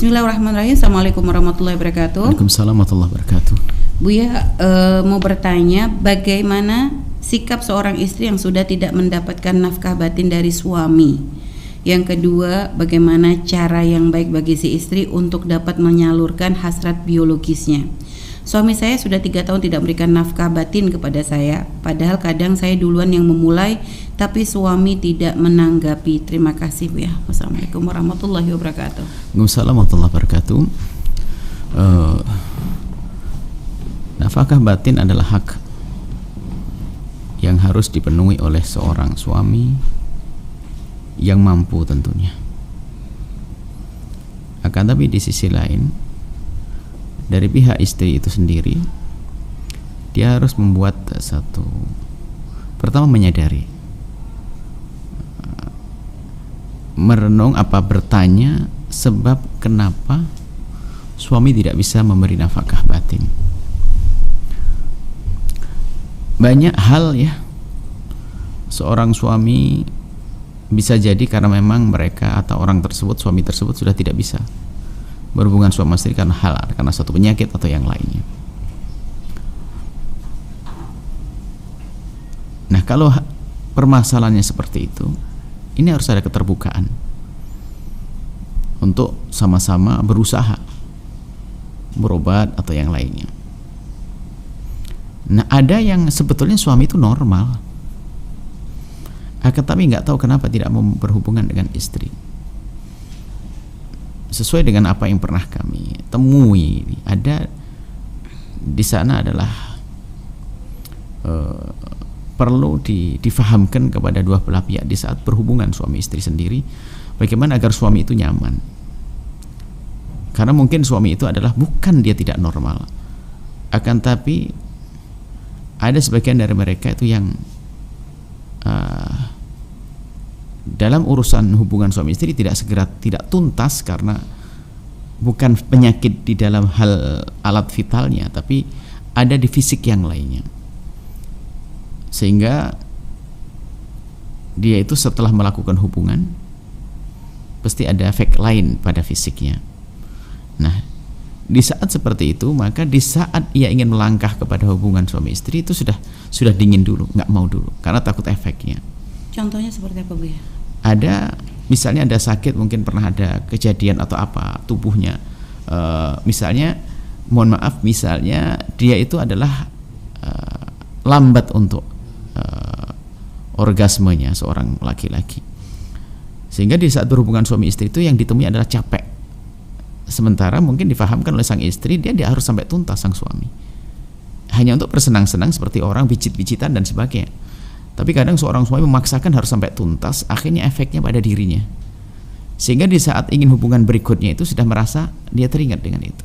Bismillahirrahmanirrahim. Assalamualaikum warahmatullahi wabarakatuh. Waalaikumsalam warahmatullahi wabarakatuh. Buya mau bertanya, bagaimana sikap seorang istri yang sudah tidak mendapatkan nafkah batin dari suami? Yang kedua, bagaimana cara yang baik bagi si istri untuk dapat menyalurkan hasrat biologisnya? Suami saya sudah 3 tahun tidak memberikan nafkah batin kepada saya, padahal kadang saya duluan yang memulai, tapi suami tidak menanggapi. Terima kasih, Bu ya. Wassalamualaikum warahmatullahi wabarakatuh. Waalaikumsalam warahmatullahi wabarakatuh. Nafkah batin adalah hak yang harus dipenuhi oleh seorang suami yang mampu tentunya. Akan tapi di sisi lain, dari pihak istri itu sendiri, dia harus membuat pertama menyadari, merenung bertanya sebab kenapa suami tidak bisa memberi nafkah batin. Banyak hal ya, seorang suami bisa jadi karena memang mereka atau orang tersebut, suami tersebut sudah tidak bisa berhubungan suami istri karena satu penyakit atau yang lainnya. Nah, kalau permasalahannya seperti itu, ini harus ada keterbukaan untuk sama-sama berusaha berobat atau yang lainnya. Nah, ada yang sebetulnya suami itu normal, tapi nggak tahu kenapa tidak mau berhubungan dengan istri. Sesuai dengan apa yang pernah kami temui, ada di sana adalah perlu difahamkan kepada dua belah pihak di saat berhubungan suami istri sendiri, bagaimana agar suami itu nyaman. Karena mungkin suami itu adalah bukan dia tidak normal, akan tapi ada sebagian dari mereka itu yang dalam urusan hubungan suami istri tidak tuntas karena bukan penyakit di dalam hal alat vitalnya, tapi ada di fisik yang lainnya, sehingga dia itu setelah melakukan hubungan pasti ada efek lain pada fisiknya. Nah, di saat seperti itu, maka di saat ia ingin melangkah kepada hubungan suami istri itu sudah dingin dulu, nggak mau dulu karena takut efeknya. Contohnya seperti apa, Bu ya? Misalnya ada sakit, mungkin pernah ada kejadian atau apa tubuhnya, misalnya mohon maaf, misalnya dia itu adalah lambat untuk orgasmenya seorang laki-laki, sehingga di saat berhubungan suami istri itu yang ditemui adalah capek. Sementara mungkin difahamkan oleh sang istri dia harus sampai tuntas sang suami, hanya untuk bersenang-senang seperti orang pijit-pijitan dan sebagainya. Tapi kadang seorang suami memaksakan harus sampai tuntas, akhirnya efeknya pada dirinya, sehingga di saat ingin hubungan berikutnya itu sudah merasa dia teringat dengan itu.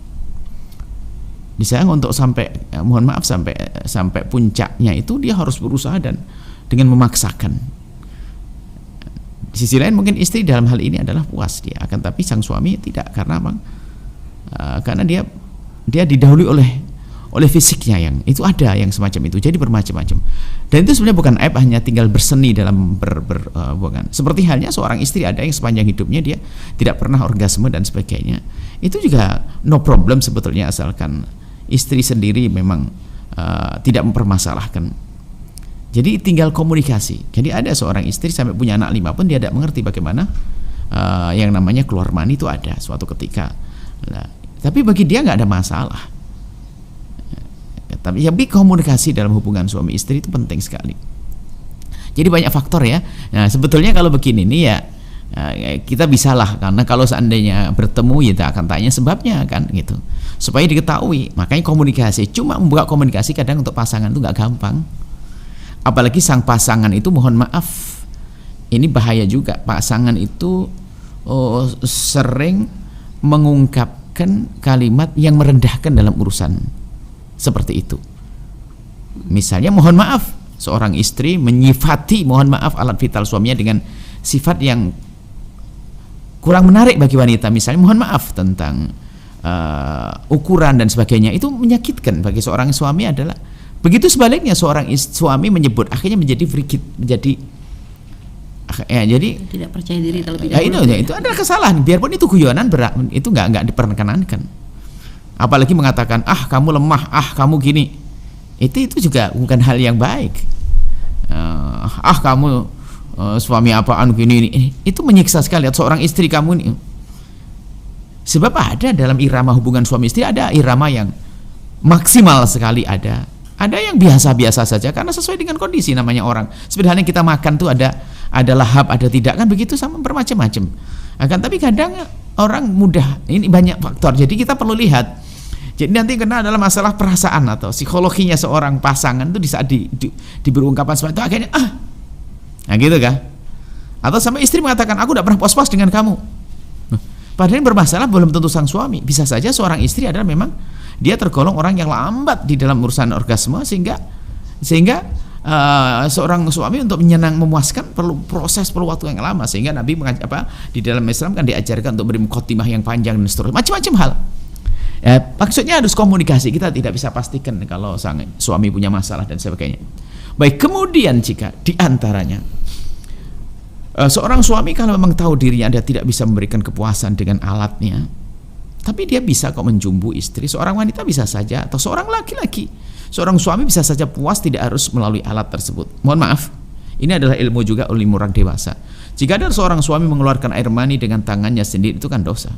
Di saat untuk sampai sampai puncaknya itu dia harus berusaha dan dengan memaksakan. Di sisi lain mungkin istri dalam hal ini adalah puas dia, akan tapi sang suami tidak, karena karena dia didahului oleh fisiknya, yang itu ada yang semacam itu, jadi bermacam-macam. Dan itu sebenarnya bukan aib, hanya tinggal berseni dalam berhubungan. Seperti halnya seorang istri ada yang sepanjang hidupnya dia tidak pernah orgasme dan sebagainya, itu juga no problem sebetulnya, asalkan istri sendiri memang tidak mempermasalahkan. Jadi tinggal komunikasi. Jadi ada seorang istri sampai punya anak 5 pun dia tidak mengerti bagaimana yang namanya keluar mani itu ada suatu ketika. Nah, tapi bagi dia nggak ada masalah. Tapi komunikasi dalam hubungan suami istri itu penting sekali. Jadi banyak faktor ya. Nah, sebetulnya kalau begini nih ya, kita bisalah, karena kalau seandainya bertemu ya kita akan tanya sebabnya kan gitu, supaya diketahui. Makanya komunikasi, cuma membuka komunikasi kadang untuk pasangan itu nggak gampang. Apalagi sang pasangan itu, mohon maaf, ini bahaya juga. Pasangan itu sering mengungkapkan kalimat yang merendahkan dalam urusan seperti itu. Misalnya mohon maaf, seorang istri menyifati mohon maaf alat vital suaminya dengan sifat yang kurang menarik bagi wanita. Misalnya mohon maaf tentang ukuran dan sebagainya, itu menyakitkan bagi seorang suami adalah begitu. Sebaliknya seorang suami menyebut, akhirnya menjadi frigid, menjadi Ya, jadi tidak percaya diri terlebih ya, dahulu. itu adalah kesalahan. Biarpun itu guyonan, itu nggak diperkenankan. Apalagi mengatakan kamu lemah, kamu gini, itu juga bukan hal yang baik. Kamu suami apaan gini, itu menyiksa sekali seorang istri kamu ini. Sebab ada dalam irama hubungan suami istri, ada irama yang maksimal sekali, ada yang biasa-biasa saja karena sesuai dengan kondisi, namanya orang. Seperti halnya kita makan tuh ada lahap, ada tidak, kan begitu, sama bermacam-macam. Tapi kadang orang mudah, ini banyak faktor. Jadi kita perlu lihat. Jadi nanti kena adalah masalah perasaan atau psikologinya seorang pasangan itu di saat diberi ungkapan seperti itu akhirnya nah gitu kan. Atau sampai istri mengatakan aku tidak pernah puas-puas dengan kamu. Padahal yang bermasalah belum tentu sang suami. Bisa saja seorang istri adalah memang dia tergolong orang yang lambat di dalam urusan orgasme, sehingga seorang suami untuk memuaskan perlu waktu yang lama, sehingga Nabi di dalam Islam kan diajarkan untuk beri mukhatimah yang panjang dan seterusnya, macam-macam hal. Maksudnya harus komunikasi. Kita tidak bisa pastikan kalau sang suami punya masalah dan sebagainya. Baik, kemudian jika diantaranya seorang suami kalau memang tahu dirinya dia tidak bisa memberikan kepuasan dengan alatnya, tapi dia bisa kok menjumbu istri. Seorang wanita bisa saja, atau seorang laki-laki, seorang suami bisa saja puas tidak harus melalui alat tersebut. Mohon maaf, ini adalah ilmu juga ilmu orang dewasa. Jika ada seorang suami mengeluarkan air mani dengan tangannya sendiri, itu kan dosa.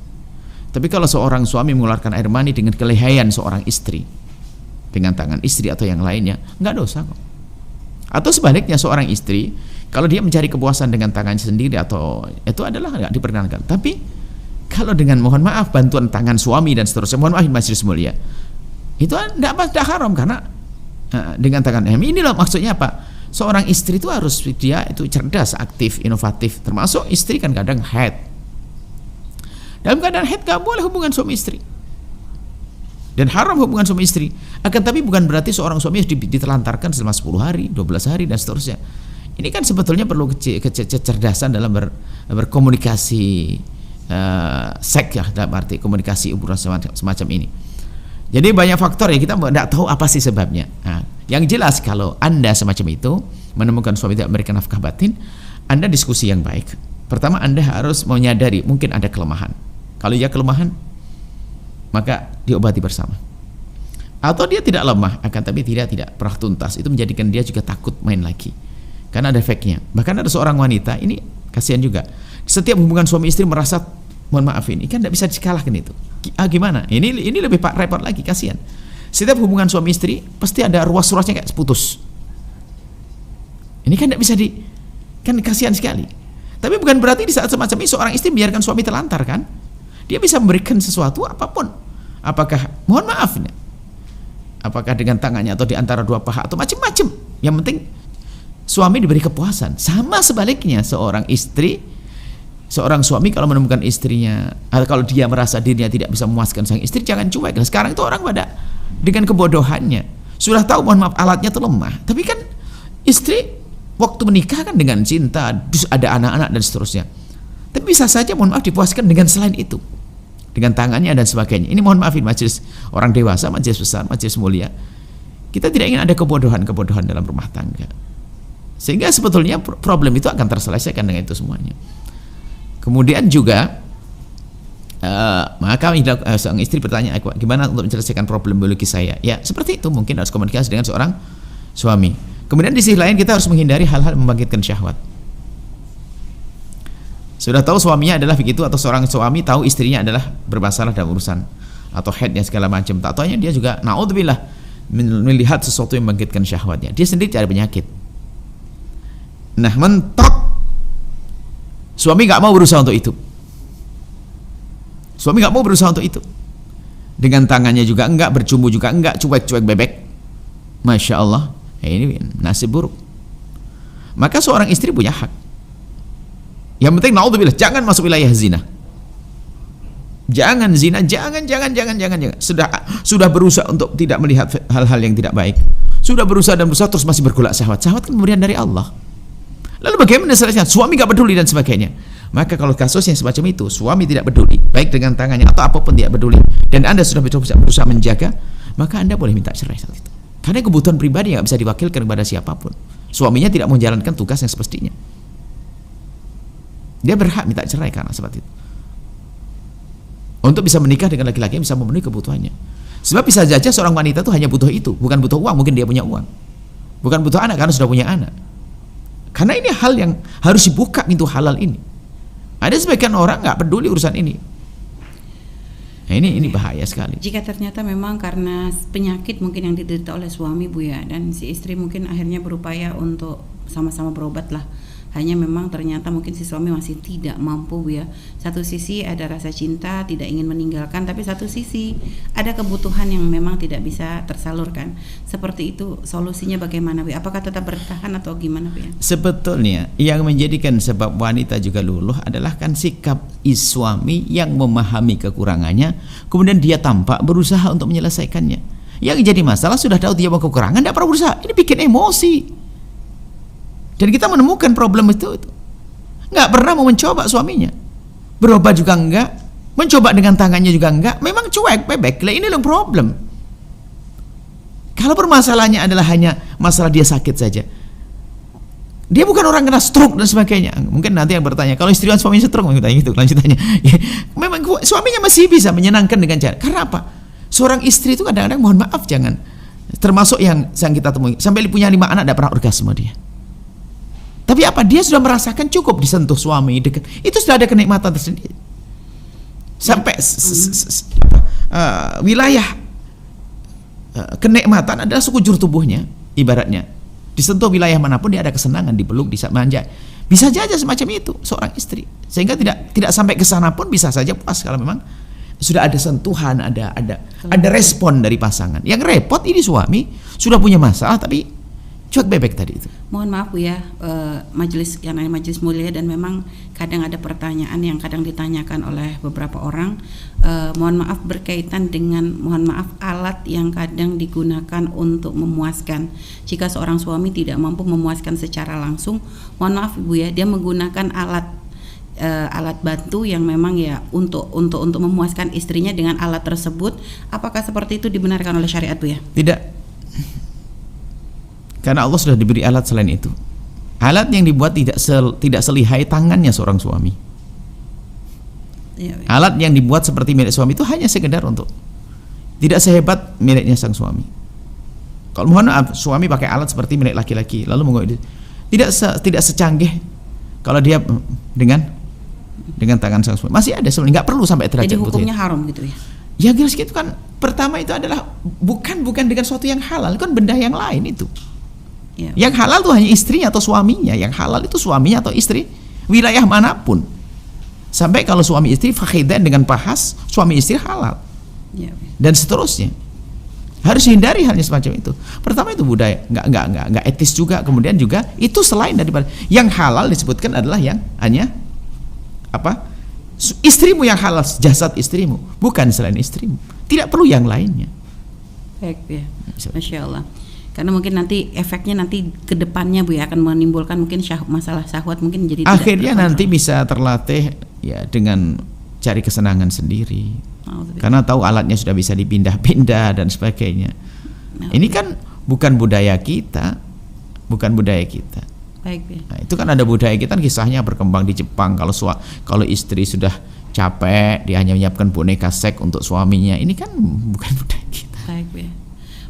Tapi kalau seorang suami mengeluarkan air mani dengan kelehaian seorang istri, dengan tangan istri atau yang lainnya, nggak dosa kok. Atau sebaliknya, seorang istri kalau dia mencari kepuasan dengan tangannya sendiri, atau itu adalah nggak diperkenankan. Tapi kalau dengan, mohon maaf, bantuan tangan suami dan seterusnya, mohon maaf majelis mulia, itu tidak haram karena dengan tangan. Inilah maksudnya apa? Seorang istri itu harus dia itu cerdas, aktif, inovatif. Termasuk istri kan kadang haid. Dalam keadaan haid gak boleh hubungan suami istri, dan haram hubungan suami istri. Tapi bukan berarti seorang suami harus ditelantarkan selama 10 hari, 12 hari dan seterusnya. Ini kan sebetulnya perlu kecerdasan dalam berkomunikasi seks, ya, dalam arti komunikasi hubungan semacam ini. Jadi banyak faktor ya, kita tidak tahu apa sih sebabnya. Yang jelas kalau Anda semacam itu menemukan suami tidak memberikan nafkah batin, Anda diskusi yang baik. Pertama, Anda harus menyadari mungkin ada kelemahan. Kalau ia kelemahan, maka diobati bersama. Atau dia tidak lemah, tapi tidak pernah tuntas. Itu menjadikan dia juga takut main lagi, karena ada efeknya. Bahkan ada seorang wanita, ini kasihan juga. Setiap hubungan suami istri merasa, mohon maaf, ini kan tidak bisa dikalahkan itu. Gimana? Ini lebih repot lagi, kasihan. Setiap hubungan suami istri pasti ada ruas-ruasnya kayak putus. Ini kan tidak bisa kan kasihan sekali. Tapi bukan berarti di saat semacam ini seorang istri biarkan suami terlantar, kan? Dia bisa memberikan sesuatu apapun. Apakah, mohon maaf, apakah dengan tangannya atau di antara dua paha atau macam-macam. Yang penting suami diberi kepuasan. Sama sebaliknya, seorang suami kalau menemukan istrinya, atau kalau dia merasa dirinya tidak bisa memuaskan sang istri, jangan cuek. Sekarang itu orang pada dengan kebodohannya sudah tahu, mohon maaf, alatnya itu lemah, tapi kan istri waktu menikah kan dengan cinta, ada anak-anak dan seterusnya. Tapi bisa saja, mohon maaf, dipuaskan dengan selain itu, dengan tangannya dan sebagainya. Ini mohon maafin majelis orang dewasa, majelis besar, majelis mulia. Kita tidak ingin ada kebodohan dalam rumah tangga, sehingga sebetulnya problem itu akan terselesaikan dengan itu semuanya. Kemudian juga maka sang istri bertanya, gimana untuk menyelesaikan problem biologi saya? Ya seperti itu, mungkin harus komunikasi dengan seorang suami. Kemudian di sisi lain kita harus menghindari hal-hal membangkitkan syahwat. Sudah tahu suaminya adalah begitu, atau seorang suami tahu istrinya adalah bermasalah dalam urusan atau haidnya segala macam, tak taunya dia juga naudzubillah melihat sesuatu yang membangkitkan syahwatnya. Dia sendiri cari penyakit. Nah, mentok suami nggak mau berusaha untuk itu. Suami nggak mau berusaha untuk itu. Dengan tangannya juga enggak, bercumbu juga enggak, cuek-cuek bebek. Masya Allah, ini nasib buruk. Maka seorang istri punya hak. Yang penting naudzubillah, jangan masuk wilayah zina. Jangan zina, jangan. Sudah berusaha untuk tidak melihat hal-hal yang tidak baik. Sudah berusaha terus masih bergolak syahwat. Syahwat kan pemberian dari Allah. Lalu bagaimana selesainya? Suami gak peduli dan sebagainya. Maka kalau kasusnya semacam itu, suami tidak peduli, baik dengan tangannya atau apapun tidak peduli, dan Anda sudah berusaha menjaga, maka Anda boleh minta cerai saat itu. Karena kebutuhan pribadi yang gak bisa diwakilkan kepada siapapun. Suaminya tidak menjalankan tugas yang semestinya. Dia berhak minta cerai karena seperti itu. Untuk bisa menikah dengan laki-laki yang bisa memenuhi kebutuhannya. Sebab bisa saja seorang wanita itu hanya butuh itu, bukan butuh uang, mungkin dia punya uang. Bukan butuh anak karena sudah punya anak. Karena ini hal yang harus dibuka pintu halal ini. Ada sebagian orang nggak peduli urusan ini. Nah, ini bahaya sekali. Jika ternyata memang karena penyakit mungkin yang diderita oleh suami Bu ya, dan si istri mungkin akhirnya berupaya untuk sama-sama berobat lah. Hanya memang ternyata mungkin si suami masih tidak mampu Bu ya. Satu sisi ada rasa cinta, tidak ingin meninggalkan, tapi satu sisi ada kebutuhan yang memang tidak bisa tersalurkan. Seperti itu solusinya bagaimana Bu? Apakah tetap bertahan atau gimana Bu ya? Sebetulnya yang menjadikan sebab wanita juga luluh adalah kan sikap suami yang memahami kekurangannya, kemudian dia tampak berusaha untuk menyelesaikannya. Yang jadi masalah sudah tahu dia mau kekurangan, tidak pernah berusaha. Ini bikin emosi. Dan kita menemukan problem itu nggak pernah mau mencoba suaminya, berobat juga enggak, mencoba dengan tangannya juga enggak, memang cuek, bebek. Lah ini loh problem. Kalau permasalahannya adalah hanya masalah dia sakit saja, dia bukan orang kena stroke dan sebagainya. Mungkin nanti yang bertanya, kalau istri suaminya stroke, gitu lanjutannya. Memang suaminya masih bisa menyenangkan dengan cara. Karena apa? Seorang istri itu kadang-kadang, mohon maaf, jangan termasuk yang kita temui sampai punya 5 anak tidak pernah orgasme dia. Tapi apa? Dia sudah merasakan cukup disentuh suami, dekat. Itu sudah ada kenikmatan tersendiri. Sampai wilayah kenikmatan adalah sekujur tubuhnya, ibaratnya. Disentuh wilayah manapun dia ada kesenangan, dipeluk, dimanja. Bisa saja semacam itu seorang istri. Sehingga tidak sampai ke sana pun bisa saja puas kalau memang sudah ada sentuhan, ada respon dari pasangan. Yang repot ini suami sudah punya masalah tapi cuek bebek tadi itu. Mohon maaf Bu ya, majelis yang namanya majelis mulia, dan memang kadang ada pertanyaan yang kadang ditanyakan oleh beberapa orang. Mohon maaf berkaitan dengan alat yang kadang digunakan untuk memuaskan. Jika seorang suami tidak mampu memuaskan secara langsung, mohon maaf Bu ya, dia menggunakan alat bantu yang memang ya untuk memuaskan istrinya dengan alat tersebut. Apakah seperti itu dibenarkan oleh syariat Bu ya? Tidak. Karena Allah sudah diberi alat selain itu. Alat yang dibuat tidak selihai tangannya seorang suami. Ya. Alat yang dibuat seperti milik suami itu hanya sekedar untuk, tidak sehebat miliknya sang suami. Kalau mohon maaf, suami pakai alat seperti milik laki-laki, lalu tidak secanggih kalau dia dengan tangan sang suami. Masih ada sebenarnya, nggak perlu sampai derajat. Jadi hukumnya haram gitu ya? Ya jelas gitu kan. Pertama itu adalah bukan dengan sesuatu yang halal, kan benda yang lain itu. Ya. Yang halal itu hanya istrinya atau suaminya. Yang halal itu suaminya atau istri, wilayah manapun. Sampai kalau suami istri fakhidan dengan pahas, suami istri halal. Ya. Dan seterusnya. Harus hindari halnya semacam itu. Pertama itu budaya, nggak etis juga. Kemudian juga itu selain daripada yang halal disebutkan adalah yang hanya apa? Istrimu yang halal, jasad istrimu, bukan selain istrimu. Tidak perlu yang lainnya. Baik ya, Masya Allah. Karena mungkin nanti efeknya nanti ke depannya Bu ya akan menimbulkan mungkin masalah syahwat mungkin jadi akhirnya nanti bisa terlatih ya dengan cari kesenangan sendiri. Karena tahu alatnya sudah bisa dipindah-pindah dan sebagainya. Ini kan bukan budaya kita. Baik ya. Nah, itu kan ada budaya kita, kisahnya berkembang di Jepang. Kalau istri sudah capek, dia hanya menyiapkan boneka seks untuk suaminya. Ini kan bukan budaya kita. Baik ya.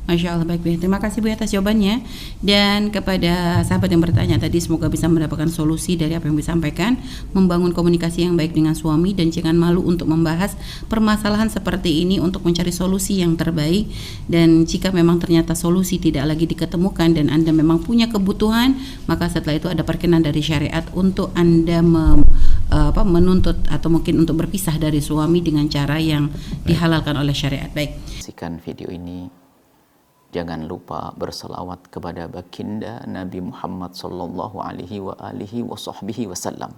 Masya Allah, baik Bu. Terima kasih Bu atas jawabannya. Dan kepada sahabat yang bertanya tadi, semoga bisa mendapatkan solusi dari apa yang disampaikan, membangun komunikasi yang baik dengan suami, dan jangan malu untuk membahas permasalahan seperti ini untuk mencari solusi yang terbaik. Dan jika memang ternyata solusi tidak lagi diketemukan dan Anda memang punya kebutuhan, maka setelah itu ada perkenan dari syariat untuk Anda menuntut atau mungkin untuk berpisah dari suami dengan cara yang dihalalkan oleh syariat. Baik. Saksikan video ini. Jangan lupa berselawat kepada baginda Nabi Muhammad sallallahu alaihi wa alihi wa sahbihi wasallam.